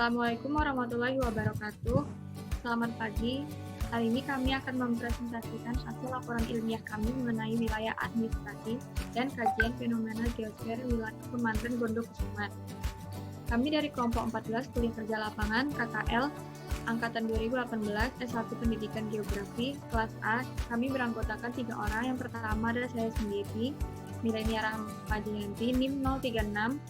Assalamualaikum warahmatullahi wabarakatuh. Selamat pagi. Hari ini kami akan mempresentasikan hasil laporan ilmiah kami mengenai wilayah administrasi dan kajian fenomena geosfer wilayah Kemantren Gondokusuman. Kami dari kelompok 14 kuliah kerja lapangan KKL Angkatan 2018 S1 Pendidikan Geografi kelas A. Kami beranggotakan 3 orang. Yang pertama adalah saya sendiri, Milenia Rahmajanti, NIM 036.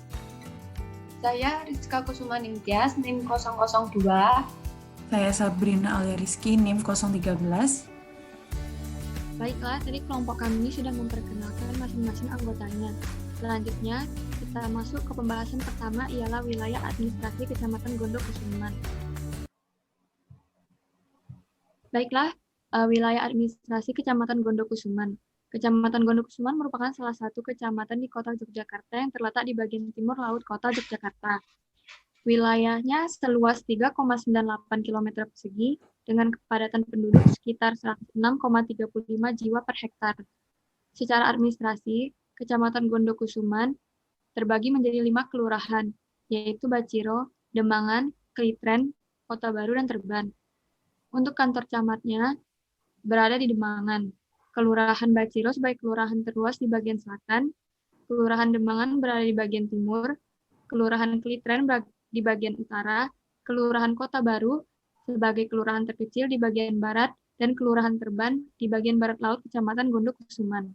Saya Rizka Kusuma Ningtyas, NIM 002. Saya Sabrina Alia Rizky, NIM 013. Baiklah, tadi kelompok kami sudah memperkenalkan masing-masing anggotanya. Selanjutnya, kita masuk ke pembahasan pertama, ialah wilayah administrasi Kecamatan Gondokusuman. Baiklah, wilayah administrasi Kecamatan Gondokusuman. Kecamatan Gondokusuman merupakan salah satu kecamatan di kota Yogyakarta yang terletak di bagian timur laut kota Yogyakarta. Wilayahnya seluas 3,98 km persegi dengan kepadatan penduduk sekitar 106,35 jiwa per hektar. Secara administrasi, Kecamatan Gondokusuman terbagi menjadi 5 kelurahan, yaitu Baciro, Demangan, Klitren, Kota Baru, dan Terban. Untuk kantor camatnya berada di Demangan. Kelurahan Baciro sebagai kelurahan terluas di bagian selatan, Kelurahan Demangan berada di bagian timur, Kelurahan Klitren di bagian utara, Kelurahan Kota Baru sebagai kelurahan terkecil di bagian barat, dan Kelurahan Terban di bagian barat laut Kecamatan Gondokusuman.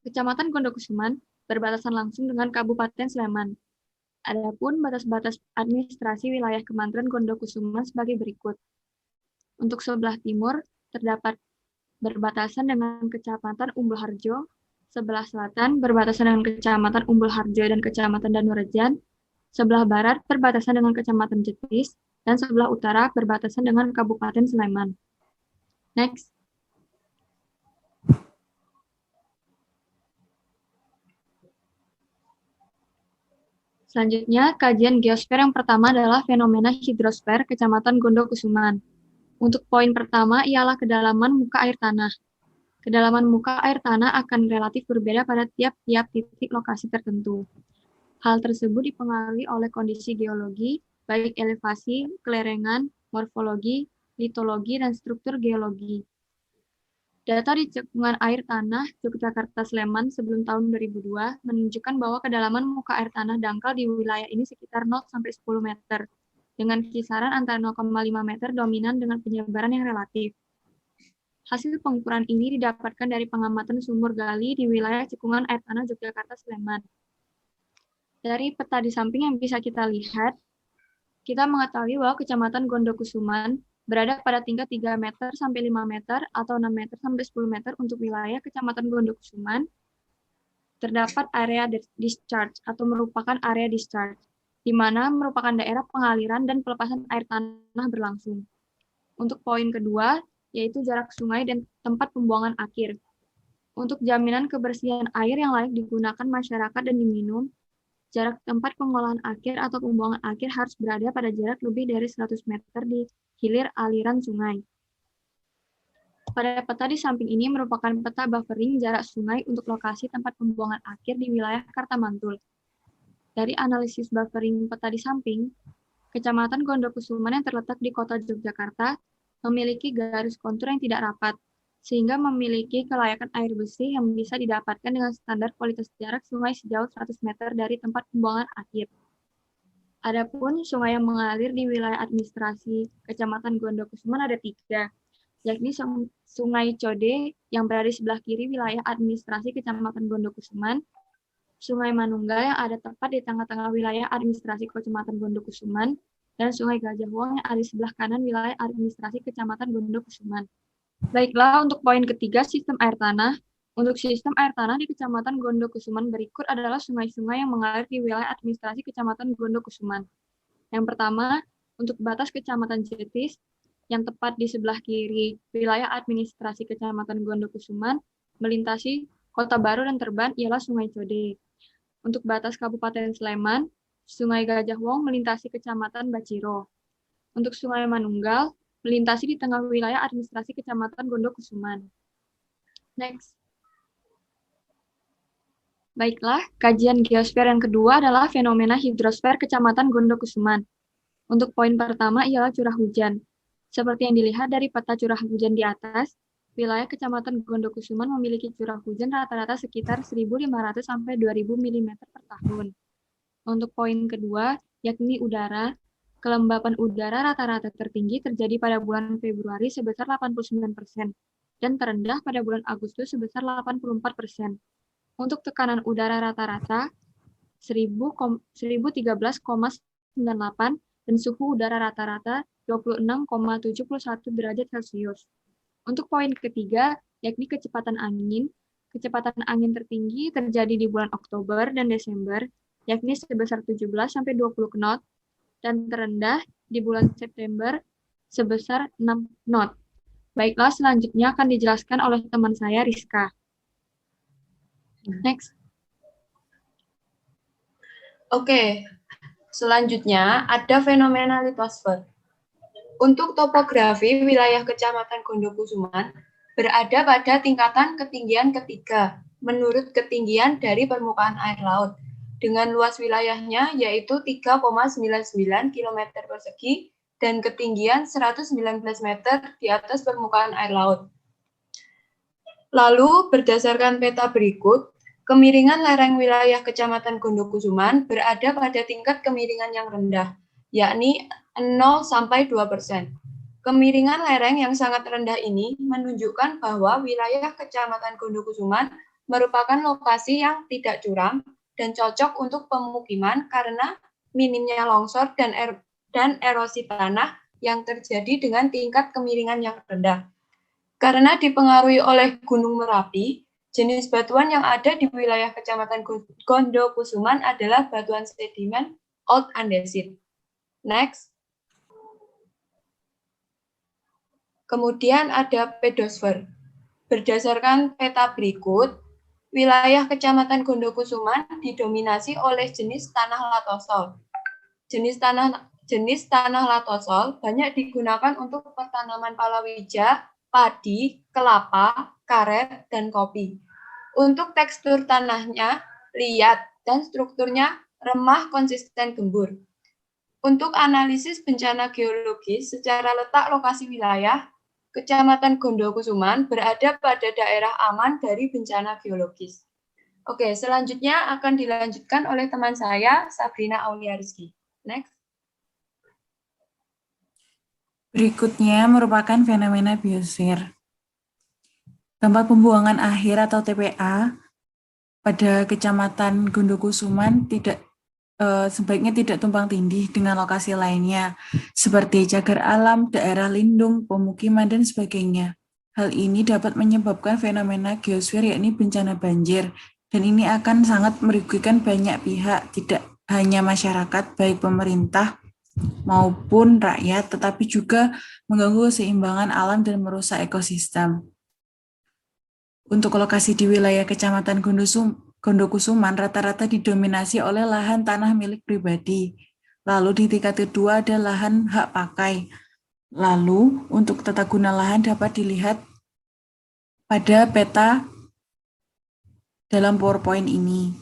Kecamatan Gondokusuman berbatasan langsung dengan Kabupaten Sleman. Adapun batas-batas administrasi wilayah Kemantren Gondokusuman sebagai berikut. Untuk sebelah timur terdapat berbatasan dengan Kecamatan Umbul Harjo, sebelah selatan berbatasan dengan Kecamatan Umbul Harjo dan Kecamatan Danurejan, sebelah barat berbatasan dengan Kecamatan Jetis, dan sebelah utara berbatasan dengan Kabupaten Sleman. Next. Selanjutnya, kajian geosfer yang pertama adalah fenomena hidrosfer Kecamatan Gondokusuman. Untuk poin pertama ialah kedalaman muka air tanah. Kedalaman muka air tanah akan relatif berbeda pada tiap-tiap titik lokasi tertentu. Hal tersebut dipengaruhi oleh kondisi geologi, baik elevasi, kelerengan, morfologi, litologi, dan struktur geologi. Data di cekungan air tanah Yogyakarta Sleman sebelum tahun 2002 menunjukkan bahwa kedalaman muka air tanah dangkal di wilayah ini sekitar 0-10 meter, dengan kisaran antara 0,5 meter dominan dengan penyebaran yang relatif. Hasil pengukuran ini didapatkan dari pengamatan sumur gali di wilayah cekungan air tanah Yogyakarta Sleman. Dari peta di samping yang bisa kita lihat, kita mengetahui bahwa Kecamatan Gondokusuman berada pada tingkat 3 meter sampai 5 meter atau 6 meter sampai 10 meter untuk wilayah Kecamatan Gondokusuman. Terdapat area discharge atau merupakan area discharge, di mana merupakan daerah pengaliran dan pelepasan air tanah berlangsung. Untuk poin kedua, yaitu jarak sungai dan tempat pembuangan akhir. Untuk jaminan kebersihan air yang layak digunakan masyarakat dan diminum, jarak tempat pengolahan akhir atau pembuangan akhir harus berada pada jarak lebih dari 100 meter di hilir aliran sungai. Pada peta di samping ini merupakan peta buffering jarak sungai untuk lokasi tempat pembuangan akhir di wilayah Kartamantul. Dari analisis buffering peta di samping, Kecamatan Gondokusuman yang terletak di kota Yogyakarta memiliki garis kontur yang tidak rapat, sehingga memiliki kelayakan air bersih yang bisa didapatkan dengan standar kualitas jarak sungai sejauh 100 meter dari tempat pembuangan akhir. Adapun sungai yang mengalir di wilayah administrasi Kecamatan Gondokusuman ada 3, yakni Sungai Code yang berada di sebelah kiri wilayah administrasi Kecamatan Gondokusuman, Sungai Manunggal yang ada tepat di tengah-tengah wilayah administrasi Kecamatan Gondokusuman, dan Sungai Gajah Wong yang ada di sebelah kanan wilayah administrasi Kecamatan Gondokusuman. Baiklah, untuk poin ketiga, sistem air tanah. Untuk sistem air tanah di Kecamatan Gondokusuman berikut adalah sungai-sungai yang mengalir di wilayah administrasi Kecamatan Gondokusuman. Yang pertama, untuk batas Kecamatan Jetis, yang tepat di sebelah kiri wilayah administrasi Kecamatan Gondokusuman, melintasi Kota Baru dan Terban ialah Sungai Code. Untuk batas Kabupaten Sleman, Sungai Gajah Wong melintasi Kecamatan Baciro. Untuk Sungai Manunggal, melintasi di tengah wilayah administrasi Kecamatan Gondokusuman. Next. Baiklah, kajian geosfer yang kedua adalah fenomena hidrosfer Kecamatan Gondokusuman. Untuk poin pertama ialah curah hujan. Seperti yang dilihat dari peta curah hujan di atas, wilayah Kecamatan Gondokusuman memiliki curah hujan rata-rata sekitar 1.500 sampai 2.000 mm per tahun. Untuk poin kedua, yakni udara, kelembapan udara rata-rata tertinggi terjadi pada bulan Februari sebesar 89% dan terendah pada bulan Agustus sebesar 84%. Untuk tekanan udara rata-rata 1013,98 dan suhu udara rata-rata 26,71 derajat Celcius. Untuk poin ketiga, yakni kecepatan angin. Kecepatan angin tertinggi terjadi di bulan Oktober dan Desember, yakni sebesar 17-20 knot, dan terendah di bulan September sebesar 6 knot. Baiklah, selanjutnya akan dijelaskan oleh teman saya, Rizka. Next. Oke, selanjutnya ada fenomena litosfer. Untuk topografi wilayah Kecamatan Gondokusuman berada pada tingkatan ketinggian ketiga menurut ketinggian dari permukaan air laut dengan luas wilayahnya yaitu 3,99 km persegi dan ketinggian 119 meter di atas permukaan air laut. Lalu berdasarkan peta berikut, kemiringan lereng wilayah Kecamatan Gondokusuman berada pada tingkat kemiringan yang rendah, yakni 0-2%. Kemiringan lereng yang sangat rendah ini menunjukkan bahwa wilayah Kecamatan Gondokusuman merupakan lokasi yang tidak curam dan cocok untuk pemukiman karena minimnya longsor dan erosi tanah yang terjadi dengan tingkat kemiringan yang rendah. Karena dipengaruhi oleh Gunung Merapi, jenis batuan yang ada di wilayah Kecamatan Gondokusuman adalah batuan sedimen old andesit. Next. Kemudian ada pedosfer. Berdasarkan peta berikut, wilayah Kecamatan Gondokusuman didominasi oleh jenis tanah latosol. Jenis tanah latosol banyak digunakan untuk pertanaman palawija, padi, kelapa, karet, dan kopi. Untuk tekstur tanahnya liat dan strukturnya remah konsisten gembur. Untuk analisis bencana geologis secara letak lokasi wilayah, Kecamatan Gondokusuman berada pada daerah aman dari bencana geologis. Oke, selanjutnya akan dilanjutkan oleh teman saya, Sabrina Aulia Rizky. Next. Berikutnya merupakan fenomena biosfer. Tempat pembuangan akhir atau TPA pada Kecamatan Gondokusuman sebaiknya tidak tumpang tindih dengan lokasi lainnya, seperti cagar alam, daerah lindung, pemukiman, dan sebagainya. Hal ini dapat menyebabkan fenomena geosfer, yakni bencana banjir, dan ini akan sangat merugikan banyak pihak, tidak hanya masyarakat, baik pemerintah maupun rakyat, tetapi juga mengganggu keseimbangan alam dan merusak ekosistem. Untuk lokasi di wilayah Kecamatan Gondokusuman rata-rata didominasi oleh lahan tanah milik pribadi. Lalu di tingkat kedua ada lahan hak pakai. Lalu untuk tata guna lahan dapat dilihat pada peta dalam PowerPoint ini.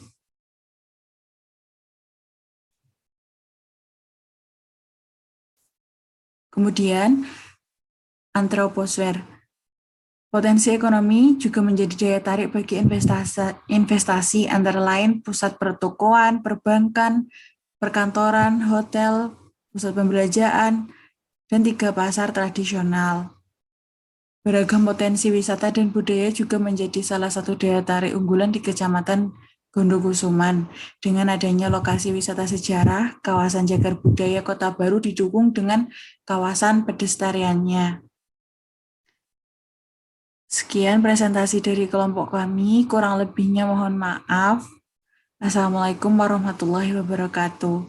Kemudian antroposfer. Potensi ekonomi juga menjadi daya tarik bagi investasi antara lain pusat pertokoan, perbankan, perkantoran, hotel, pusat pembelanjaan, dan 3 pasar tradisional. Beragam potensi wisata dan budaya juga menjadi salah satu daya tarik unggulan di Kecamatan Gondokusuman. Dengan adanya lokasi wisata sejarah, kawasan cagar budaya Kota Baru didukung dengan kawasan pedestriannya. Sekian presentasi dari kelompok kami, kurang lebihnya mohon maaf. Assalamualaikum warahmatullahi wabarakatuh.